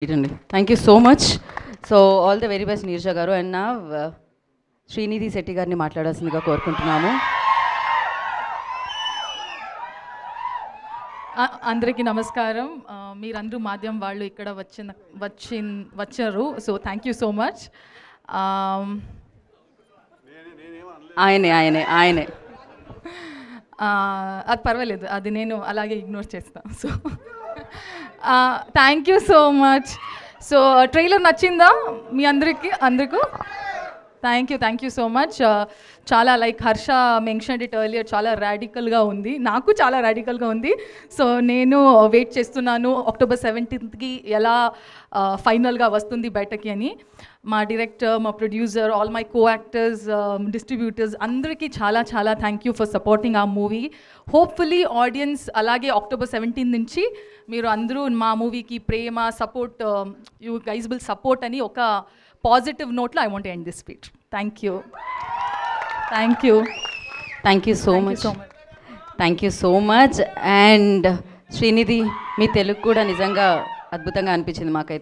Thank you so much. So all the very best Neerja garu, and now Srinidhi Setti గారిని మాట్లాడాల్సిందిగా కోరుకుంటున్నాము. అందరికీ నమస్కారం. మీరందరూ మాధ్యం వాళ్ళు ఇక్కడ వచ్చారు. So thank you so much. ఆయనే అది పర్వాలేదు, అది నేను అలాగే ఇగ్నోర్ చేస్తాను. So thank you so much. So trailer నచ్చిందా మీ అందరికీ? Thank you so much. చాలా like Harsha mention it earlier, చాలా రాడికల్గా ఉంది, నాకు చాలా రాడికల్గా ఉంది. సో నేను వెయిట్ చేస్తున్నాను October 17th ఎలా ఫైనల్గా వస్తుంది బయటకి అని. మా డైరెక్టర్, మా producer, all my co actors, distributors అందరికీ చాలా చాలా థ్యాంక్ యూ ఫర్ సపోర్టింగ్ ఆ మూవీ. హోప్ఫుల్లీ ఆడియన్స్ అలాగే October 17 నుంచి మీరు అందరూ మా మూవీకి ప్రేమ, support, you guys will support అని ఒక పాజిటివ్ నోట్లో I want end this speech. Thank you so much. And Srinidhi, మీ తెలుగు కూడా నిజంగా అద్భుతంగా అనిపించింది మాకైతే.